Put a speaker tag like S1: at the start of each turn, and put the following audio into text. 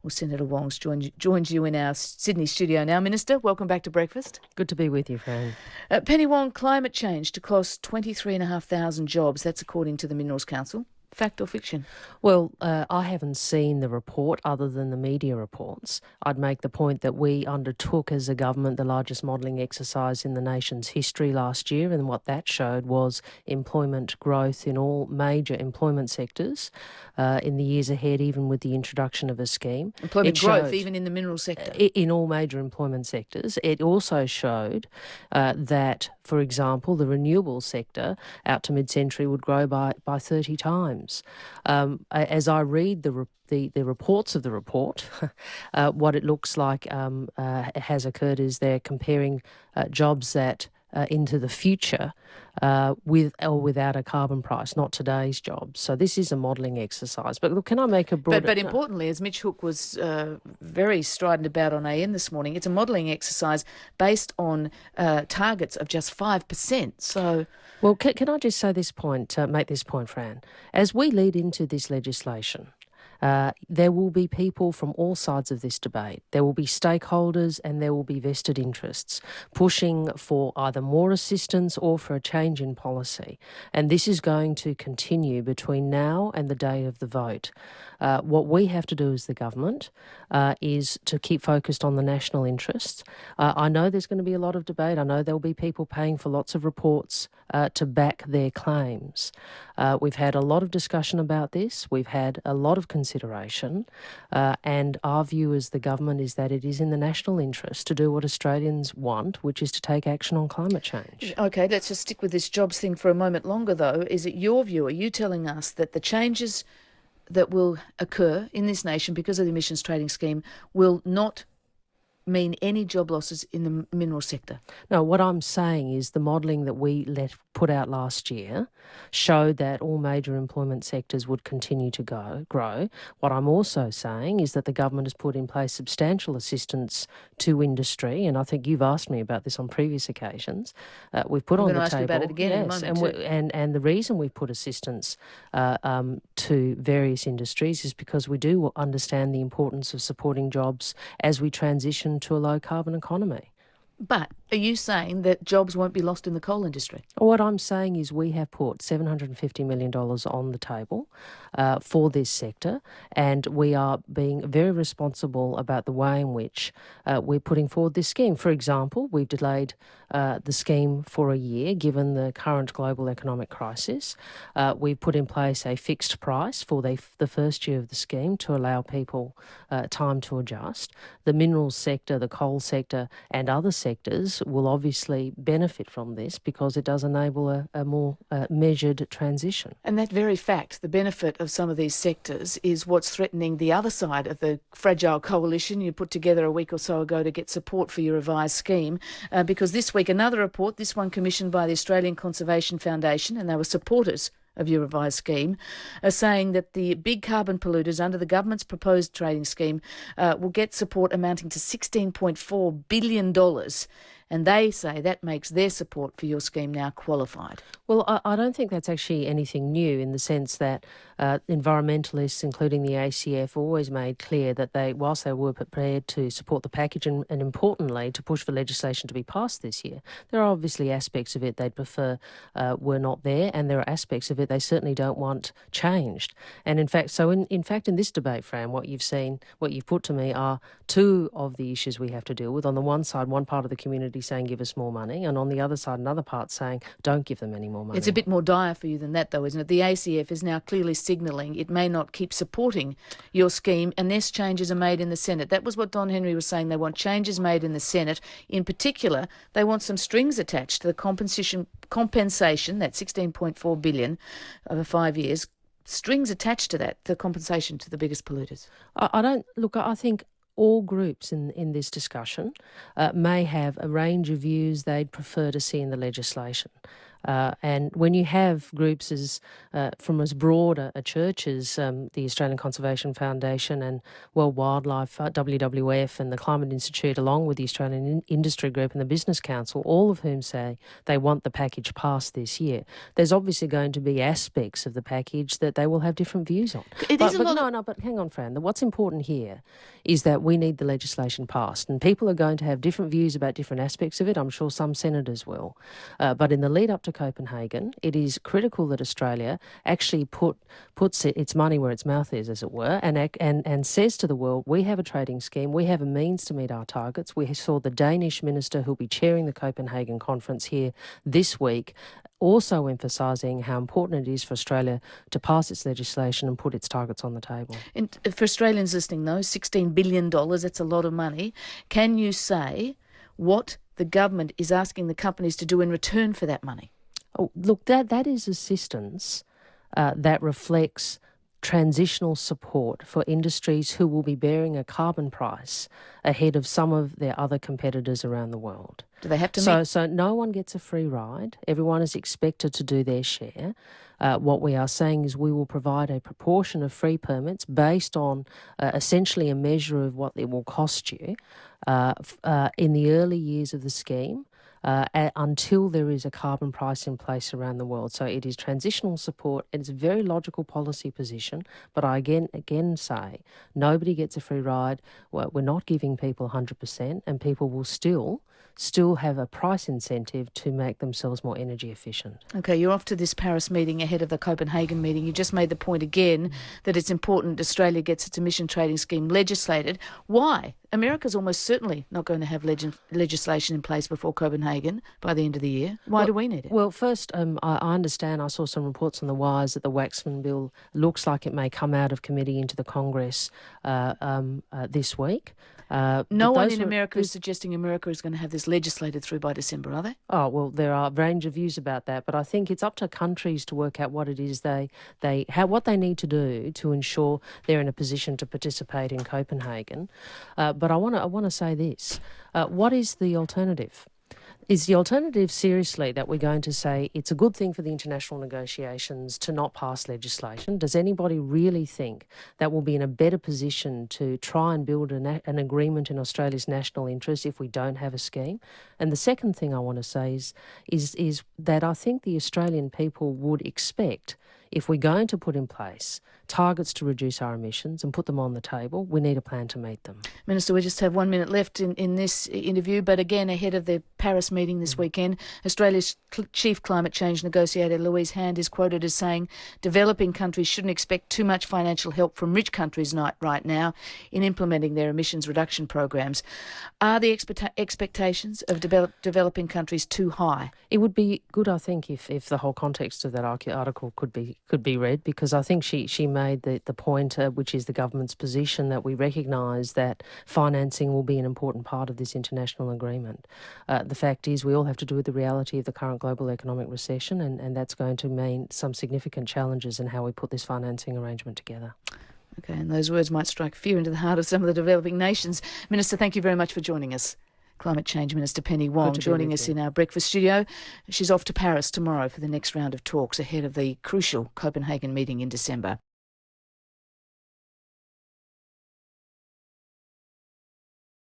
S1: Well, Senator Wong's joins you in our Sydney studio now. Minister, welcome back to breakfast.
S2: Good to be with you, Fran.
S1: Penny Wong, climate change to cost 23,500 jobs. That's according to the Minerals Council. Fact or fiction?
S2: Well, I haven't seen the report other than the media reports. I'd make the point that we undertook as a government the largest modelling exercise in the nation's history last year, and what that showed was employment growth in all major employment sectors in the years ahead, even with the introduction of a scheme.
S1: Employment growth, even in the mineral sector?
S2: In all major employment sectors. It also showed that, for example, the renewable sector out to mid-century would grow by 30 times. As I read the reports of the report, what it looks like has occurred is they're comparing jobs that into the future with or without a carbon price, not today's jobs. So this is a modelling exercise. But look, can I make a broader...
S1: But importantly, as Mitch Hook was very strident about on AM this morning, it's a modelling exercise based on targets of just 5%. So...
S2: Well, can I just say this point, make this point, Fran? As we lead into this legislation, there will be people from all sides of this debate. There will be stakeholders and there will be vested interests pushing for either more assistance or for a change in policy. And this is going to continue between now and the day of the vote. What we have to do as the government is to keep focused on the national interests. I know there's going to be a lot of debate. I know there'll be people paying for lots of reports to back their claims. We've had a lot of discussion about this. We've had a lot of consideration. And our view as the government is that it is in the national interest to do what Australians want, which is to take action on climate change.
S1: OK, let's just stick with this jobs thing for a moment longer, though. Is it your view, are you telling us that the changes that will occur in this nation because of the emissions trading scheme will not mean any job losses in the mineral sector?
S2: No, what I'm saying is the modelling that we put out last year showed that all major employment sectors would continue to grow. What I'm also saying is that the government has put in place substantial assistance to industry, and I think you've asked me about this on previous occasions. We've put on the table... I'm going to ask you about
S1: it again in a moment.
S2: And the reason we've put assistance to various industries is because we do understand the importance of supporting jobs as we transition to a low-carbon economy.
S1: But are you saying that jobs won't be lost in the coal industry?
S2: What I'm saying is we have put $750 million on the table for this sector, and we are being very responsible about the way in which we're putting forward this scheme. For example, we've delayed the scheme for a year given the current global economic crisis. We've put in place a fixed price for the first year of the scheme to allow people time to adjust. The minerals sector, the coal sector and other sectors will obviously benefit from this because it does enable a more measured transition.
S1: And that very fact, the benefit of some of these sectors, is what's threatening the other side of the fragile coalition you put together a week or so ago to get support for your revised scheme. Because this week, another report, this one commissioned by the Australian Conservation Foundation, and they were supporters of your revised scheme, are saying that the big carbon polluters under the government's proposed trading scheme will get support amounting to $16.4 billion. And they say that makes their support for your scheme now qualified.
S2: Well, I don't think that's actually anything new in the sense that environmentalists, including the ACF, always made clear that whilst they were prepared to support the package and importantly to push for legislation to be passed this year, there are obviously aspects of it they'd prefer were not there, and there are aspects of it they certainly don't want changed. And in fact, in this debate, Fran, what you've put to me are two of the issues we have to deal with. On the one side, one part of the community saying give us more money, and on the other side, another part saying don't give them any more money.
S1: It's a bit more dire for you than that, though, isn't it? The ACF is now clearly signalling it may not keep supporting your scheme unless changes are made in the Senate. That was what Don Henry was saying. They want changes made in the Senate. In particular, they want some strings attached to the compensation, that $16.4 billion over 5 years, strings attached to that, the compensation to the biggest polluters.
S2: I think all groups in this discussion may have a range of views they'd prefer to see in the legislation. And when you have groups from as broad a church as the Australian Conservation Foundation and World Wildlife, WWF and the Climate Institute, along with the Australian Industry Group and the Business Council, all of whom say they want the package passed this year, there's obviously going to be aspects of the package that they will have different views on. But hang on, Fran. What's important here is that we need the legislation passed, and people are going to have different views about different aspects of it. I'm sure some senators will. But in the lead up to Copenhagen, it is critical that Australia actually puts its money where its mouth is, as it were, and says to the world, we have a trading scheme, we have a means to meet our targets. We saw the Danish minister who'll be chairing the Copenhagen conference here this week also emphasising how important it is for Australia to pass its legislation and put its targets on the table.
S1: And for Australians listening, though, $16 billion, that's a lot of money. Can you say what the government is asking the companies to do in return for that money?
S2: Oh, look, that is assistance that reflects transitional support for industries who will be bearing a carbon price ahead of some of their other competitors around the world.
S1: Do they have to
S2: So no one gets a free ride. Everyone is expected to do their share. What we are saying is we will provide a proportion of free permits based on essentially a measure of what it will cost you in the early years of the scheme. Until there is a carbon price in place around the world. So it is transitional support. It's a very logical policy position, but I again say nobody gets a free ride. We're not giving people 100%, and people will still have a price incentive to make themselves more energy efficient.
S1: Okay, you're off to this Paris meeting ahead of the Copenhagen meeting. You just made the point again that it's important Australia gets its emission trading scheme legislated. Why? America's almost certainly not going to have legislation in place before Copenhagen by the end of the year. Why do we need it?
S2: Well, first, I understand, I saw some reports on the wires that the Waxman bill looks like it may come out of committee into the Congress this week.
S1: No one in America is suggesting America is going to have this legislated through by December, are they?
S2: Oh, well, there are a range of views about that, but I think it's up to countries to work out what it is what they need to do to ensure they're in a position to participate in Copenhagen. But I want to say this: what is the alternative? Is the alternative seriously that we're going to say it's a good thing for the international negotiations to not pass legislation? Does anybody really think that we'll be in a better position to try and build an agreement in Australia's national interest if we don't have a scheme? And the second thing I want to say is that I think the Australian people would expect, if we're going to put in place targets to reduce our emissions and put them on the table, we need a plan to meet them.
S1: Minister, we just have 1 minute left in this interview, but again, ahead of the Paris meeting this weekend, Australia's chief climate change negotiator Louise Hand is quoted as saying developing countries shouldn't expect too much financial help from rich countries right now in implementing their emissions reduction programs. Are the expectations of developing countries too high?
S2: It would be good, I think, if the whole context of that article could be read, because I think she made the point, which is the government's position, that we recognise that financing will be an important part of this international agreement. The fact is we all have to do with the reality of the current global economic recession, and that's going to mean some significant challenges in how we put this financing arrangement together.
S1: Okay, and those words might strike fear into the heart of some of the developing nations. Minister, thank you very much for joining us. Climate Change Minister Penny Wong joining us in our breakfast studio. She's off to Paris tomorrow for the next round of talks ahead of the crucial Copenhagen meeting in December.